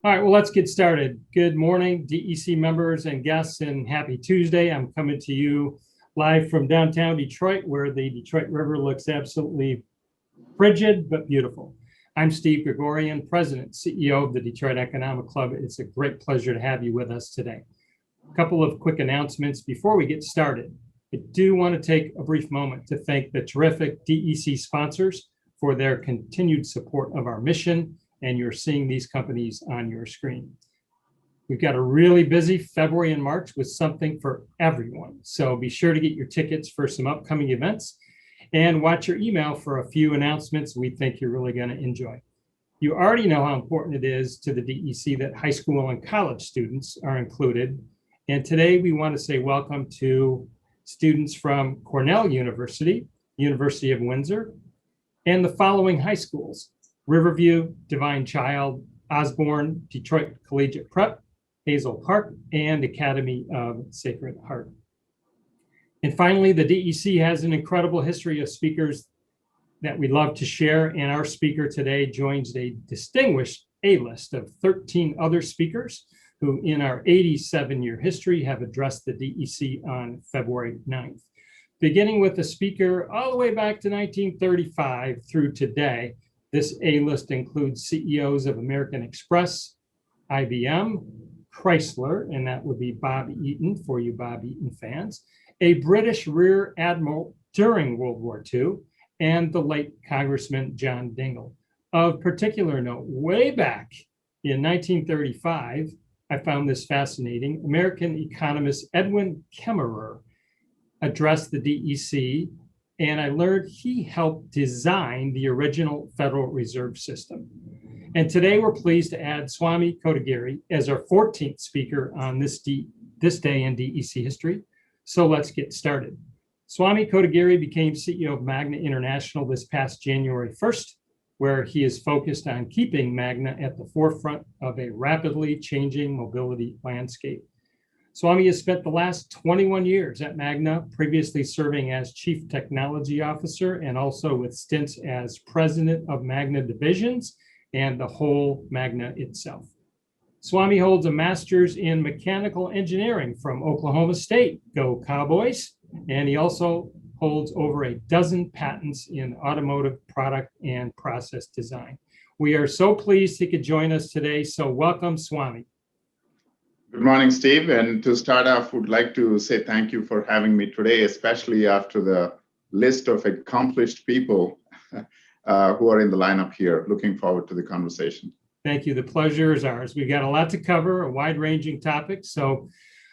All right, well, let's get started. Good morning, DEC members and guests, and happy Tuesday. I'm coming to you live from downtown Detroit, where the Detroit River looks absolutely frigid but beautiful. I'm Steve Gregorian, President, CEO of the Detroit Economic Club. It's a great pleasure to have you with us today. A couple of quick announcements before we get started. I do want to take a brief moment to thank the terrific DEC sponsors for their continued support of our mission, and you're seeing these companies on your screen. We've got a really busy February and March with something for everyone. So be sure to get your tickets for some upcoming events and watch your email for a few announcements we think you're really going to enjoy. You already know how important it is to the DEC that high school and college students are included. And today we want to say welcome to students from Cornell University, University of Windsor, and the following high schools: Riverview, Divine Child, Osborne, Detroit Collegiate Prep, Hazel Park, and Academy of Sacred Heart. And finally, the DEC has an incredible history of speakers that we love to share, and our speaker today joins a distinguished A-list of 13 other speakers who in our 87-year history have addressed the DEC on February 9th. Beginning with the speaker all the way back to 1935 through today, this A-list includes CEOs of American Express, IBM, Chrysler, and that would be Bob Eaton for you Bob Eaton fans, a British Rear Admiral during World War II, and the late Congressman John Dingell. Of particular note, way back in 1935, I found this fascinating. American economist Edwin Kemmerer addressed the DEC, and I learned he helped design the original Federal Reserve System. And today we're pleased to add Swamy Kotagiri as our 14th speaker on this day in DEC history. So let's get started. Swami Kotagiri became CEO of Magna International this past January 1st, where he is focused on keeping Magna at the forefront of a rapidly changing mobility landscape. Swami has spent the last 21 years at Magna, previously serving as Chief Technology Officer and also with stints as President of Magna Divisions and the whole Magna itself. Swami holds a master's in mechanical engineering from Oklahoma State, go Cowboys, and he also holds over a dozen patents in automotive product and process design. We are so pleased he could join us today, so welcome, Swami. Good morning, Steve. And to start off, would like to say thank you for having me today, especially after the list of accomplished people who are in the lineup here. Looking forward to the conversation. Thank you. The pleasure is ours. We've got a lot to cover, a wide-ranging topic, so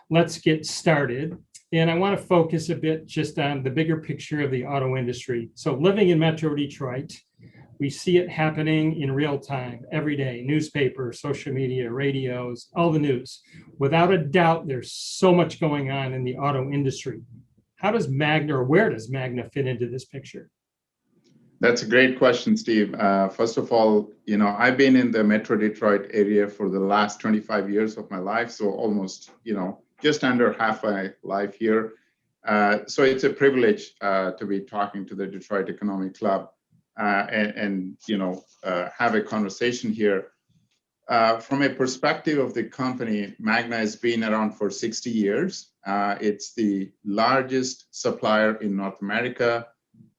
let's get started. And I want to focus a bit just on the bigger picture of the auto industry. So living in Metro Detroit, we see it happening in real time, every day, newspapers, social media, radios, all the news. Without a doubt, there's so much going on in the auto industry. How does Magna, or where does Magna fit into this picture? That's a great question, Steve. First of all, I've been in the Metro Detroit area for the last 25 years of my life, so almost, just under half my life here. So it's a privilege to be talking to the Detroit Economic Club and have a conversation here. From a perspective of the company, Magna has been around for 60 years. It's the largest supplier in North America,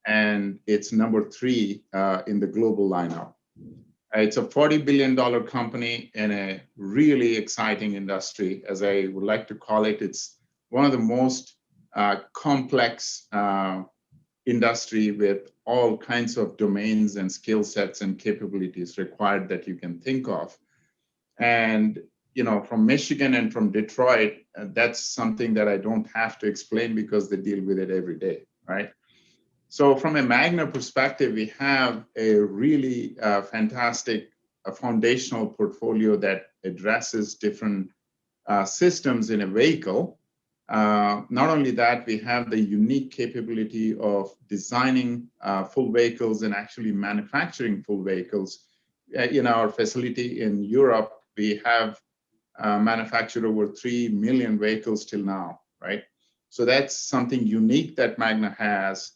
and it's number 3 in the global lineup. It's a $40 billion company in a really exciting industry, as I would like to call it. It's one of the most complex industry with all kinds of domains and skill sets and capabilities required that you can think of. And, from Michigan and from Detroit, that's something that I don't have to explain because they deal with it every day, right? So from a Magna perspective, we have a really fantastic foundational portfolio that addresses different systems in a vehicle. Not only that, we have the unique capability of designing full vehicles and actually manufacturing full vehicles. In our facility in Europe, we have manufactured over 3 million vehicles till now, right? So that's something unique that Magna has.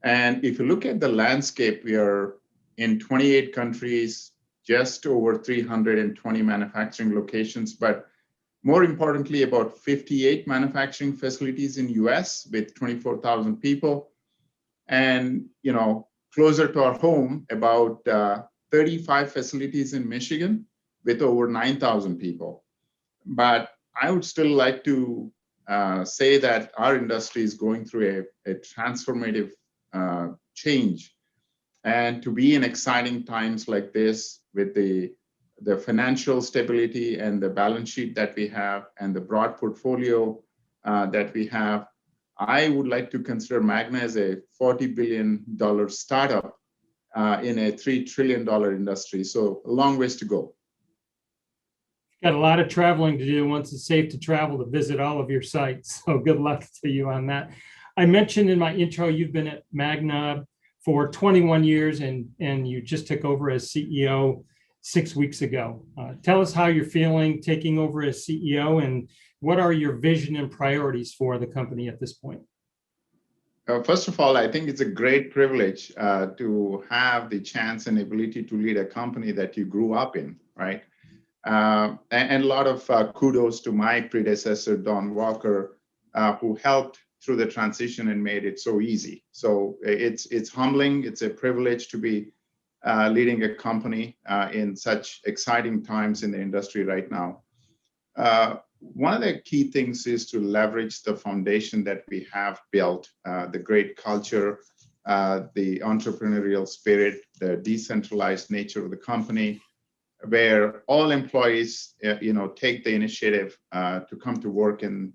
And if you look at the landscape, we are in 28 countries, just over 320 manufacturing locations, but more importantly, about 58 manufacturing facilities in US with 24,000 people. And, closer to our home, about 35 facilities in Michigan with over 9,000 people. But I would still like to say that our industry is going through a transformative change. And to be in exciting times like this with the financial stability and the balance sheet that we have and the broad portfolio that we have, I would like to consider Magna as a $40 billion startup in a $3 trillion industry. So a long ways to go. Got a lot of traveling to do once it's safe to travel to visit all of your sites. So good luck to you on that. I mentioned in my intro, you've been at Magna for 21 years and you just took over as CEO 6 weeks ago. Tell us how you're feeling taking over as CEO and what are your vision and priorities for the company at this point? First of all, I think it's a great privilege to have the chance and ability to lead a company that you grew up in, right? And a lot of kudos to my predecessor, Don Walker, who helped through the transition and made it so easy. So it's humbling. It's a privilege to be leading a company in such exciting times in the industry right now. One of the key things is to leverage the foundation that we have built, the great culture, the entrepreneurial spirit, the decentralized nature of the company, where all employees, take the initiative to come to work and,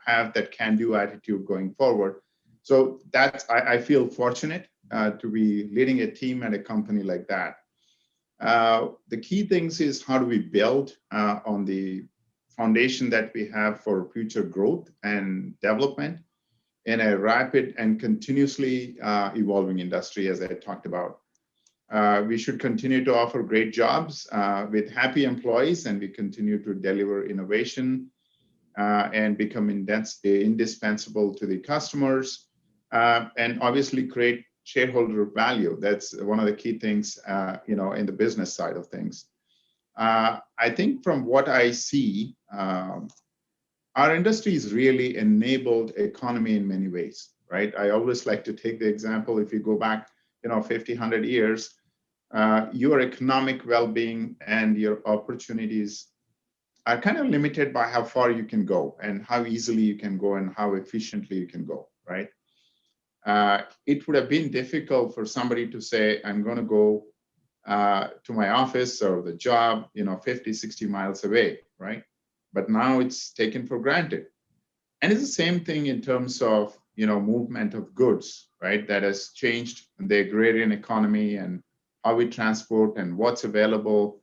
have that can-do attitude going forward. So I feel fortunate to be leading a team and a company like that. The key things is how do we build on the foundation that we have for future growth and development in a rapid and continuously evolving industry, as I talked about. We should continue to offer great jobs with happy employees, and we continue to deliver innovation and become indispensable to the customers, and obviously create shareholder value. That's one of the key things, in the business side of things. I think from what I see, our industry is really enabled economy in many ways, right? I always like to take the example, if you go back, 50, 100 years, your economic well-being and your opportunities are kind of limited by how far you can go and how easily you can go and how efficiently you can go, right? It would have been difficult for somebody to say, I'm going to go to my office or the job, 50, 60 miles away, right? But now it's taken for granted. And it's the same thing in terms of, movement of goods, right? That has changed the agrarian economy and how we transport and what's available.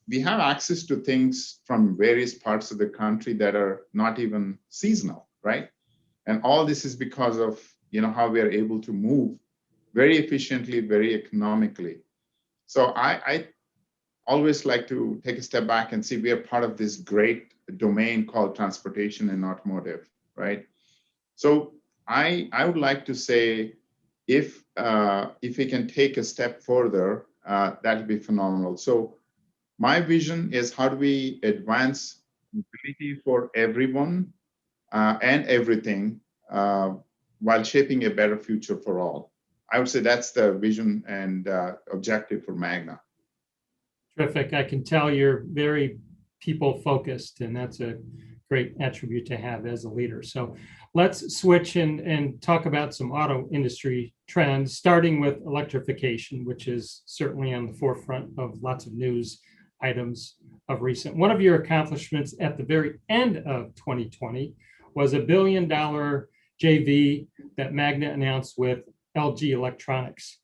We have access to things from various parts of the country that are not even seasonal, right? And all this is because of, how we are able to move very efficiently, very economically. So I always like to take a step back and see we are part of this great domain called transportation and automotive, right? So I would like to say, if we can take a step further, that would be phenomenal. So my vision is how do we advance mobility for everyone and everything while shaping a better future for all. I would say that's the vision and objective for Magna. Terrific. I can tell you're very people focused, and that's a great attribute to have as a leader. So let's switch and talk about some auto industry trends, starting with electrification, which is certainly on the forefront of lots of news items of recent. One of your accomplishments at the very end of 2020 was $1 billion JV that Magna announced with LG Electronics.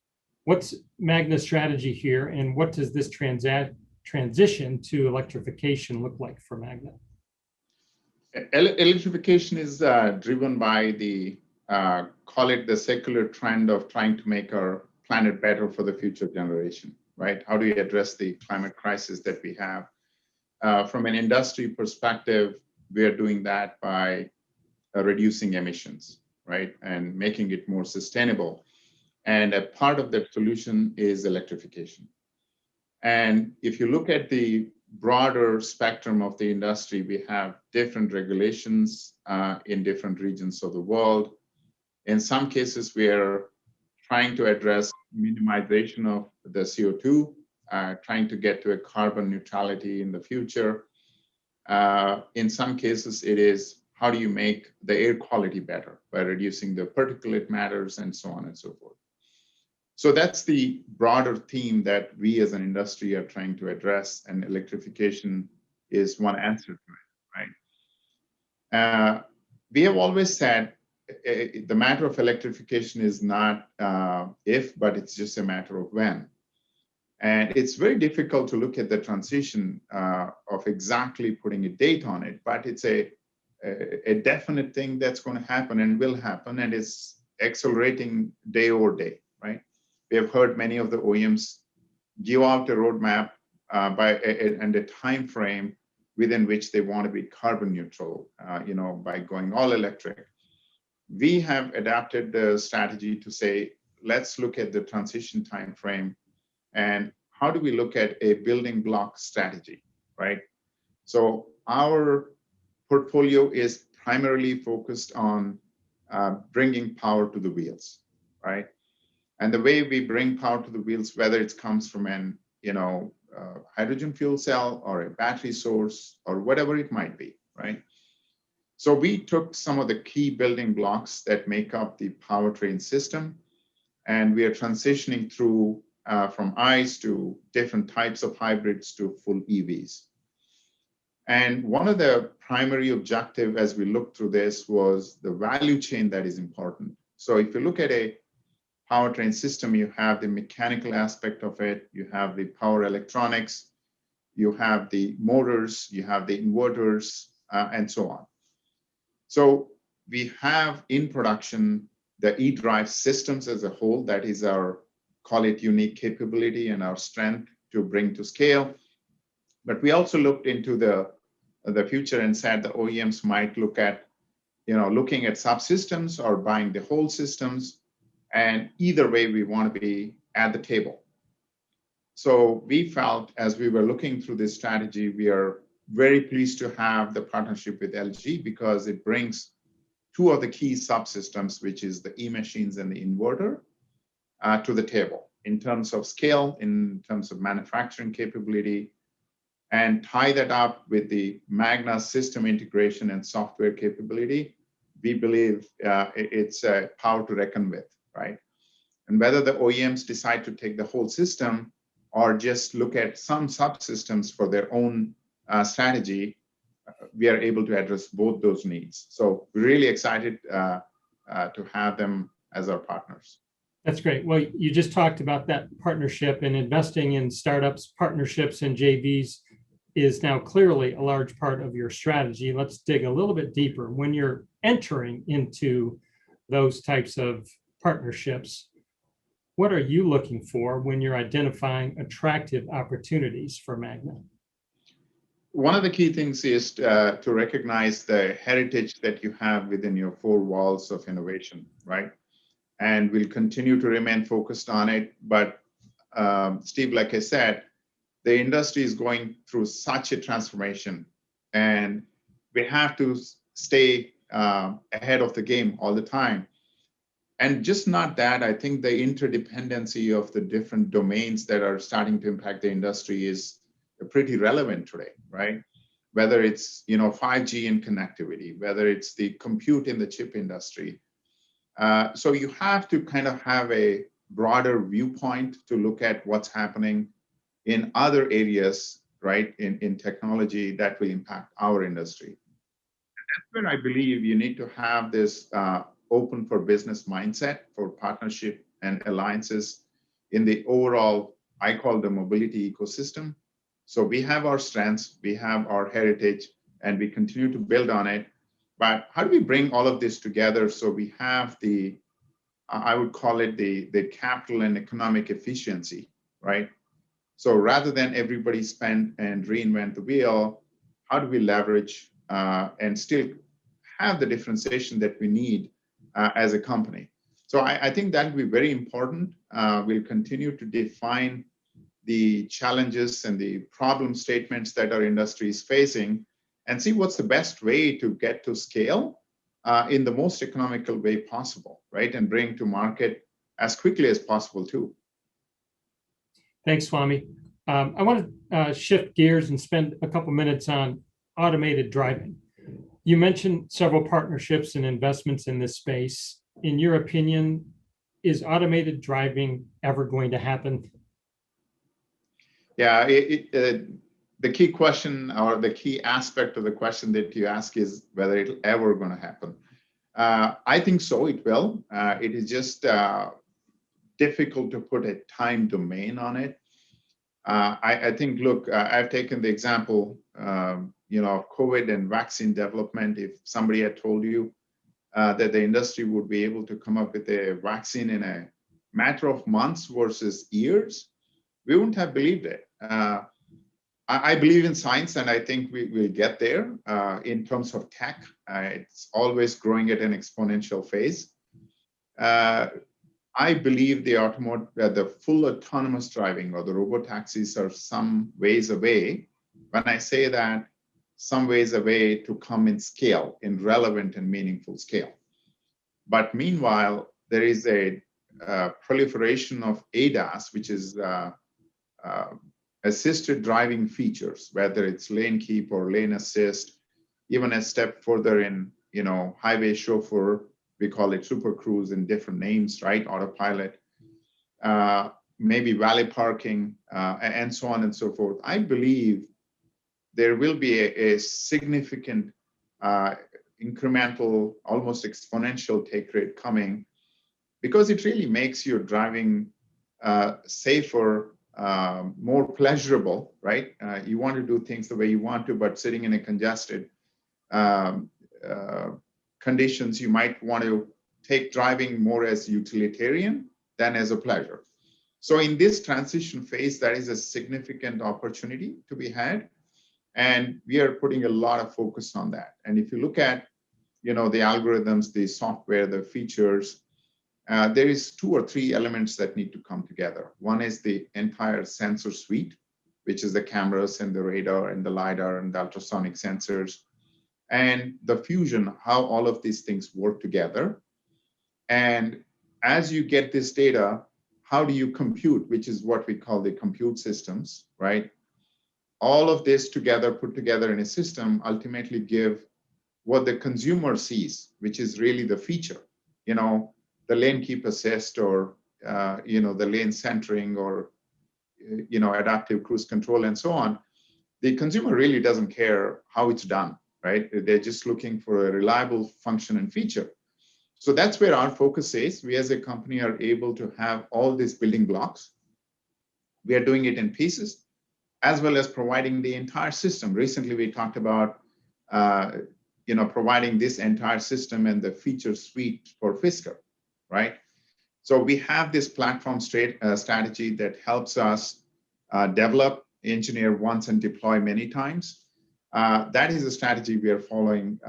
What's Magna's strategy here, and what does this transition to electrification look like for Magna? Electrification is driven by call it the secular trend of trying to make our planet better for the future generation, right? How do we address the climate crisis that we have? From an industry perspective, we are doing that by reducing emissions, right? And making it more sustainable. And a part of that solution is electrification. And if you look at the broader spectrum of the industry, we have different regulations in different regions of the world. In some cases, we are trying to address minimization of the CO2, trying to get to a carbon neutrality in the future. In some cases, it is how do you make the air quality better by reducing the particulate matters and so on and so forth. So that's the broader theme that we as an industry are trying to address, and electrification is one answer to it, right? We have always said the matter of electrification is not if, but it's just a matter of when. And it's very difficult to look at the transition of exactly putting a date on it, but it's a definite thing that's going to happen and will happen, and it's accelerating day over day, right? We have heard many of the OEMs give out a roadmap and a time frame within which they want to be carbon neutral, by going all electric. We have adapted the strategy to say, let's look at the transition time frame and how do we look at a building block strategy, right? So our portfolio is primarily focused on bringing power to the wheels, right? And the way we bring power to the wheels, whether it comes from an hydrogen fuel cell or a battery source or whatever it might be, right? So we took some of the key building blocks that make up the powertrain system, and we are transitioning through from ICE to different types of hybrids to full EVs. And one of the primary objectives as we looked through this was the value chain that is important. So if you look at a powertrain system, you have the mechanical aspect of it, you have the power electronics, you have the motors, you have the inverters, and so on. So we have in production the eDrive systems as a whole. That is our, call it, unique capability and our strength to bring to scale. But we also looked into the future and said the OEMs might look at, looking at subsystems or buying the whole systems. And either way, we want to be at the table. So we felt as we were looking through this strategy, we are very pleased to have the partnership with LG because it brings two of the key subsystems, which is the e-machines and the inverter, to the table in terms of scale, in terms of manufacturing capability, and tie that up with the Magna system integration and software capability. We believe it's a power to reckon with, right? And whether the OEMs decide to take the whole system or just look at some subsystems for their own strategy, we are able to address both those needs. So we're really excited to have them as our partners. That's great. Well, you just talked about that partnership, and investing in startups, partnerships, and JVs is now clearly a large part of your strategy. Let's dig a little bit deeper. When you're entering into those types of partnerships, what are you looking for when you're identifying attractive opportunities for Magna? One of the key things is to recognize the heritage that you have within your four walls of innovation, right? And we'll continue to remain focused on it. But Steve, like I said, the industry is going through such a transformation, and we have to stay ahead of the game all the time. And just not that, I think the interdependency of the different domains that are starting to impact the industry is pretty relevant today, right? Whether it's 5G and connectivity, whether it's the compute in the chip industry. So you have to kind of have a broader viewpoint to look at what's happening in other areas, right, in technology that will impact our industry. And that's where I believe you need to have this open for business mindset for partnership and alliances in the overall, I call the mobility ecosystem. So we have our strengths, we have our heritage, and we continue to build on it. But how do we bring all of this together so we have the, I would call it the capital and economic efficiency, right? So rather than everybody spend and reinvent the wheel, how do we leverage and still have the differentiation that we need as a company? So I think that will be very important. We'll continue to define the challenges and the problem statements that our industry is facing and see what's the best way to get to scale in the most economical way possible, right? And bring to market as quickly as possible too. Thanks, Swami. I want to shift gears and spend a couple minutes on automated driving. You mentioned several partnerships and investments in this space. In your opinion, is automated driving ever going to happen? Yeah, the key question or the key aspect of the question that you ask is whether it's ever going to happen. I think so, it will. It is just difficult to put a time domain on it. I think, look, I've taken the example, of COVID and vaccine development. If somebody had told you that the industry would be able to come up with a vaccine in a matter of months versus years, we wouldn't have believed it. I believe in science, and I think we'll get there in terms of tech. It's always growing at an exponential phase. I believe the full autonomous driving or the robotaxis are some ways away. When I say that, some ways away to come in scale, in relevant and meaningful scale. But meanwhile, there is a proliferation of ADAS, which is assisted driving features, whether it's lane keep or lane assist, even a step further in, highway chauffeur, we call it super cruise in different names, right? Autopilot, maybe valet parking, and so on and so forth. I believe there will be a significant incremental, almost exponential take rate coming because it really makes your driving safer, more pleasurable, right? You want to do things the way you want to, but sitting in a congested conditions, you might want to take driving more as utilitarian than as a pleasure. So in this transition phase, that is a significant opportunity to be had. And we are putting a lot of focus on that. And if you look at, the algorithms, the software, the features, there is 2 or 3 elements that need to come together. One is the entire sensor suite, which is the cameras and the radar and the LiDAR and the ultrasonic sensors, and the fusion, how all of these things work together. And as you get this data, how do you compute, which is what we call the compute systems, right? All of this together, put together in a system, ultimately give what the consumer sees, which is really the feature, the lane keep assist or, the lane centering or, adaptive cruise control and so on. The consumer really doesn't care how it's done, right? They're just looking for a reliable function and feature. So that's where our focus is. We as a company are able to have all these building blocks. We are doing it in pieces, as well as providing the entire system. Recently, we talked about, providing this entire system and the feature suite for Fisker, right? So we have this platform strategy that helps us develop, engineer once, and deploy many times. That is a strategy we are following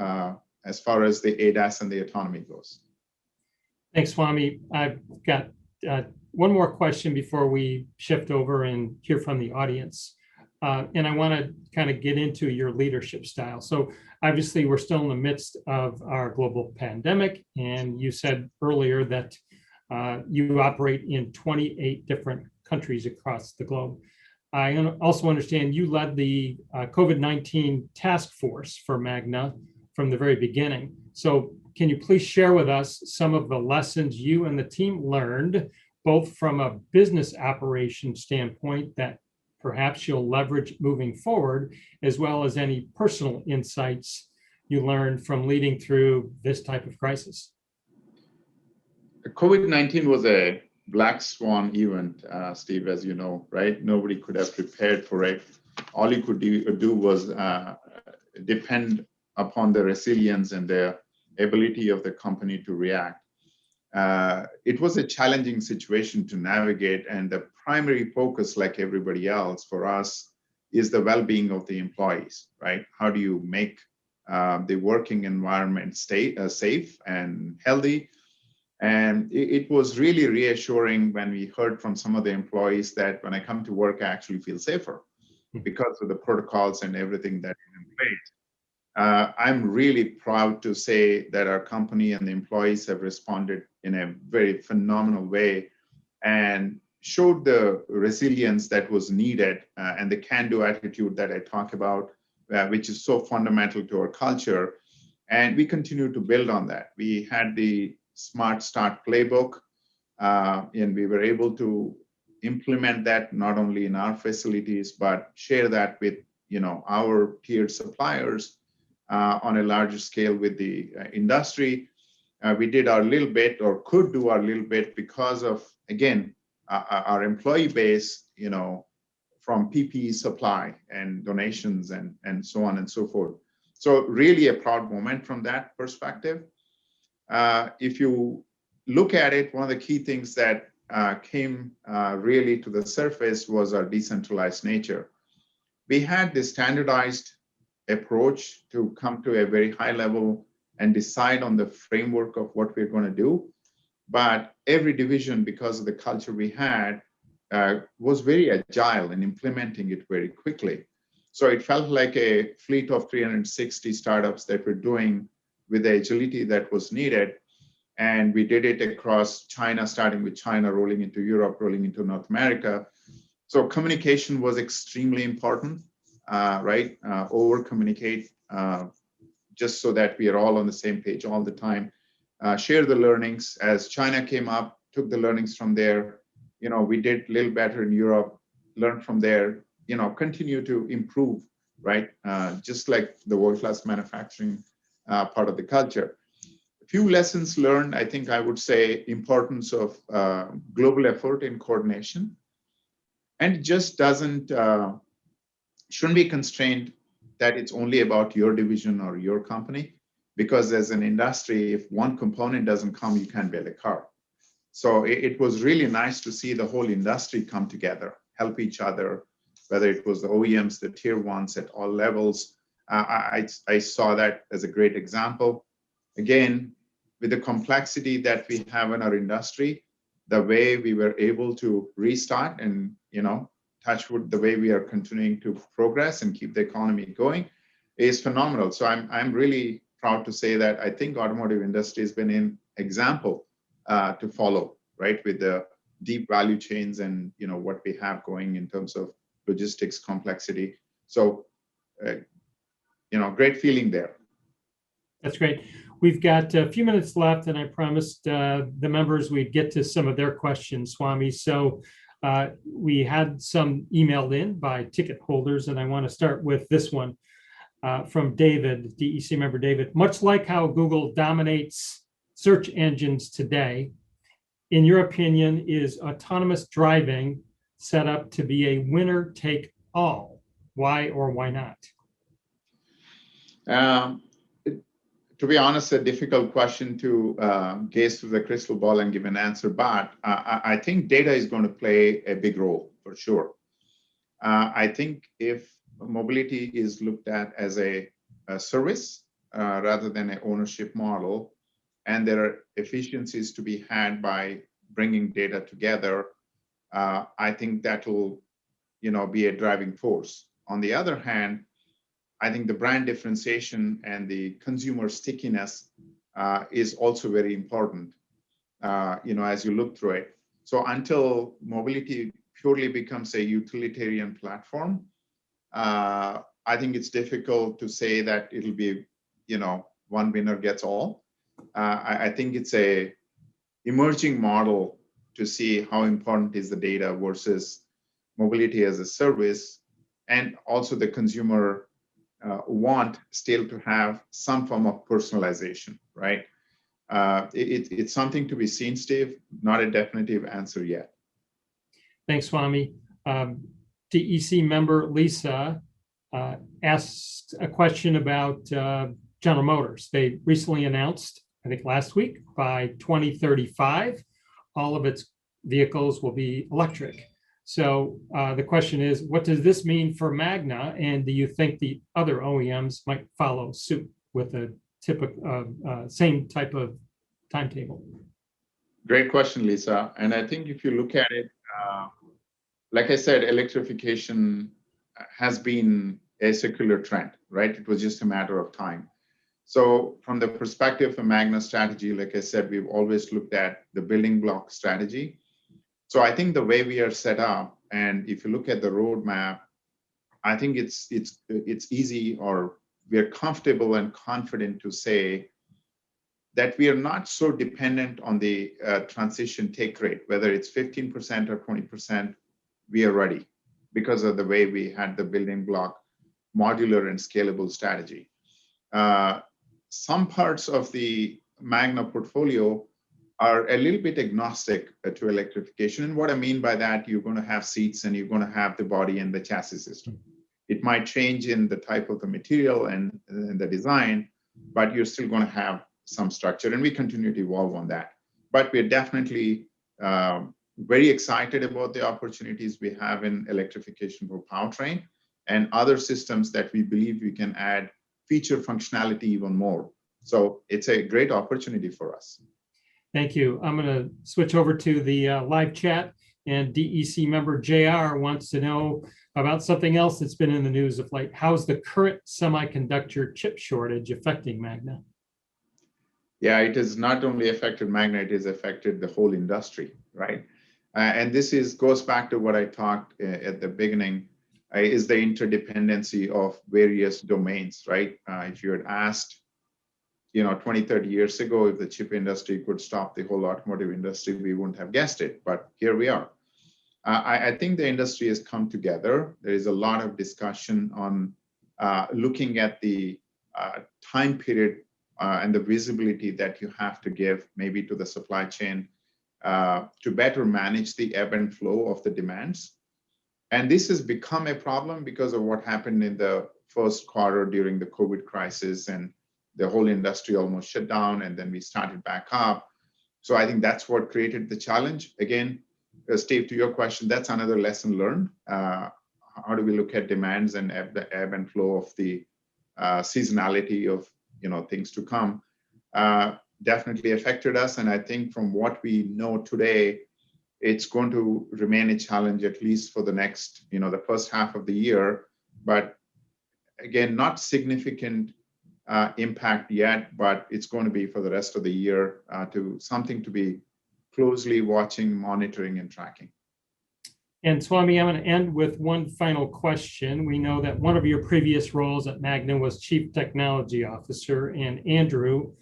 as far as the ADAS and the autonomy goes. Thanks, Swami. I've got one more question before we shift over and hear from the audience. And I want to kind of get into your leadership style. So obviously, we're still in the midst of our global pandemic. And you said earlier that you operate in 28 different countries across the globe. I also understand you led the COVID-19 task force for Magna from the very beginning. So can you please share with us some of the lessons you and the team learned, both from a business operation standpoint that perhaps you'll leverage moving forward, as well as any personal insights you learned from leading through this type of crisis? COVID-19 was a black swan event, Steve, as you know, right? Nobody could have prepared for it. All you could do was depend upon the resilience and the ability of the company to react. It was a challenging situation to navigate, and the primary focus, like everybody else, for us is the well-being of the employees, right? How do you make the working environment stay safe and healthy? And it was really reassuring when we heard from some of the employees that when I come to work, I actually feel safer because of the protocols and everything that is in place. I'm really proud to say that our company and the employees have responded in a very phenomenal way and showed the resilience that was needed and the can-do attitude that I talk about, which is so fundamental to our culture. And we continue to build on that. We had the Smart Start playbook, and we were able to implement that not only in our facilities, but share that with our tiered suppliers on a larger scale with the industry. We did our little bit, or could do our little bit, because of, again, our employee base, from PPE supply and donations and so on and so forth. So really a proud moment from that perspective. If you look at it, one of the key things that came really to the surface was our decentralized nature. We had this standardized approach to come to a very high level and decide on the framework of what we're going to do. But every division, because of the culture we had, was very agile in implementing it very quickly. So it felt like a fleet of 360 startups that were doing with the agility that was needed. And we did it across China, starting with China, rolling into Europe, rolling into North America. So communication was extremely important, right? Over communicate, just so that we are all on the same page all the time. Share the learnings. As China came up, took the learnings from there. We did a little better in Europe, learned from there, continue to improve, right? Just like the world-class manufacturing part of the culture. A few lessons learned, I think I would say importance of global effort in coordination. And it just shouldn't be constrained that it's only about your division or your company, because as an industry, if one component doesn't come, you can't build a car. So it was really nice to see the whole industry come together, help each other, whether it was the OEMs, the tier ones at all levels. I saw that as a great example. Again, with the complexity that we have in our industry, the way we were able to restart and, touch wood, the way we are continuing to progress and keep the economy going is phenomenal. So I'm really proud to say that I think automotive industry has been an example to follow, right, with the deep value chains and what we have going in terms of logistics complexity. So, great feeling there. That's great. We've got a few minutes left, and I promised the members we'd get to some of their questions, Swami. So we had some emailed in by ticket holders, and I want to start with this one from David, DEC member David. Much like how Google dominates search engines today, in your opinion, is autonomous driving set up to be a winner take all? Why or why not? To be honest, a difficult question to gaze through the crystal ball and give an answer, but I think data is going to play a big role for sure. I think if mobility is looked at as a service rather than an ownership model, and there are efficiencies to be had by bringing data together, I think that will, be a driving force. On the other hand, I think the brand differentiation and the consumer stickiness is also very important, as you look through it. So until mobility purely becomes a utilitarian platform, I think it's difficult to say that it'll be, one winner gets all. I think it's a emerging model to see how important is the data versus mobility as a service, and also the consumer want still to have some form of personalization, right? It's something to be seen, Steve, not a definitive answer yet. Thanks, Swami. DEC member Lisa asked a question about General Motors. They recently announced, I think last week, by 2035, all of its vehicles will be electric. So the question is, what does this mean for Magna? And do you think the other OEMs might follow suit with a typical same type of timetable? Great question, Lisa. And I think if you look at it, like I said, electrification has been a secular trend, right? It was just a matter of time. So from the perspective of Magna strategy, like I said, we've always looked at the building block strategy. So I think the way we are set up, and if you look at the roadmap, I think it's easy, or we're comfortable and confident to say that we are not so dependent on the transition take rate, whether it's 15% or 20%, we are ready because of the way we had the building block modular and scalable strategy. Some parts of the Magna portfolio are a little bit agnostic to electrification. And what I mean by that, you're going to have seats and you're going to have the body and the chassis system. It might change in the type of the material and the design, but you're still going to have some structure, and we continue to evolve on that. But we're definitely very excited about the opportunities we have in electrification for powertrain and other systems that we believe we can add feature functionality even more. So it's a great opportunity for us. Thank you. I'm going to switch over to the live chat, and DEC member JR wants to know about something else that's been in the news of late. How's the current semiconductor chip shortage affecting Magna? Yeah, it has not only affected Magna, it has affected the whole industry, right? And this goes back to what I talked at the beginning, is the interdependency of various domains, right? If you had asked, 20, 30 years ago, if the chip industry could stop the whole automotive industry, we wouldn't have guessed it, but here we are. I think the industry has come together. There is a lot of discussion on looking at the time period and the visibility that you have to give maybe to the supply chain to better manage the ebb and flow of the demands. And this has become a problem because of what happened in the first quarter during the COVID crisis, and the whole industry almost shut down, and then we started back up. So I think that's what created the challenge. Again, Steve, to your question, that's another lesson learned. How do we look at demands and the ebb and flow of the seasonality of things to come? Definitely affected us, and I think from what we know today, it's going to remain a challenge at least for the next, the first half of the year. But again, not significant impact yet, but it's going to be for the rest of the year something to be closely watching, monitoring, and tracking. And Swami, I'm going to end with one final question. We know that one of your previous roles at Magna was Chief Technology Officer, and Andrew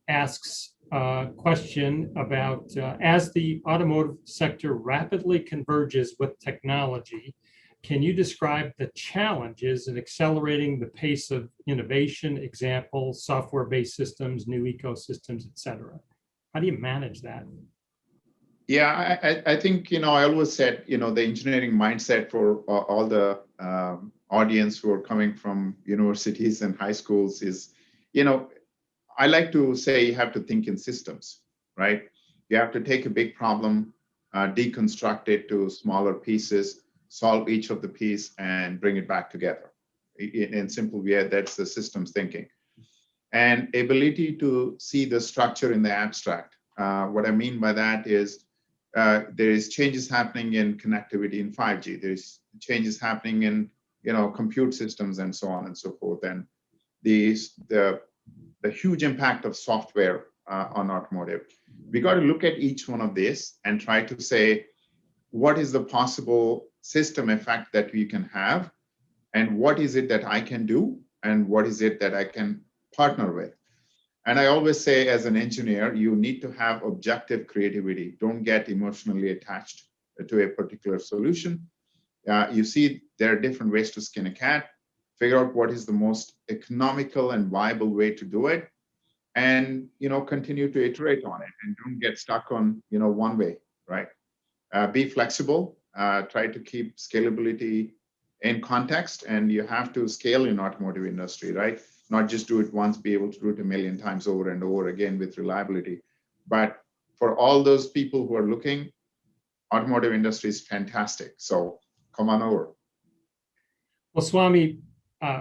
asks a question about as the automotive sector rapidly converges with technology, can you describe the challenges in accelerating the pace of innovation, examples, software-based systems, new ecosystems, et cetera? How do you manage that? Yeah, I think, I always said, the engineering mindset for all the audience who are coming from universities and high schools is, I like to say you have to think in systems, right? You have to take a big problem, deconstruct it to smaller pieces, solve each of the piece, and bring it back together. In simple way, that's the systems thinking. And ability to see the structure in the abstract. What I mean by that is there is changes happening in connectivity in 5G. There's changes happening in compute systems and so on and so forth. And the huge impact of software on automotive. We got to look at each one of these and try to say, what is the possible system effect that we can have? And what is it that I can do? And what is it that I can partner with? And I always say, as an engineer, you need to have objective creativity. Don't get emotionally attached to a particular solution. You see, there are different ways to skin a cat. Figure out what is the most economical and viable way to do it, and continue to iterate on it, and don't get stuck on one way, right? Be flexible. Try to keep scalability in context, and you have to scale in automotive industry, right? Not just do it once, be able to do it a million times over and over again with reliability. But for all those people who are looking, automotive industry is fantastic. So come on over. Well, Swami,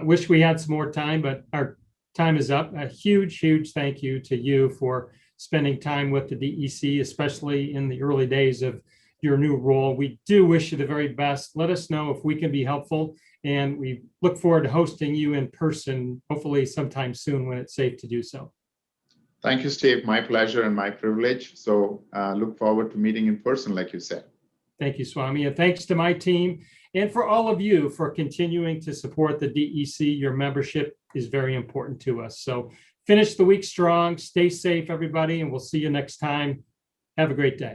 wish we had some more time, but our time is up. A huge, huge thank you to you for spending time with the DEC, especially in the early days of your new role. We do wish you the very best. Let us know if we can be helpful, and we look forward to hosting you in person, hopefully sometime soon when it's safe to do so. Thank you, Steve. My pleasure and my privilege. So look forward to meeting in person, like you said. Thank you, Swami. And thanks to my team and for all of you for continuing to support the DEC. Your membership is very important to us. So finish the week strong, stay safe, everybody, and we'll see you next time. Have a great day.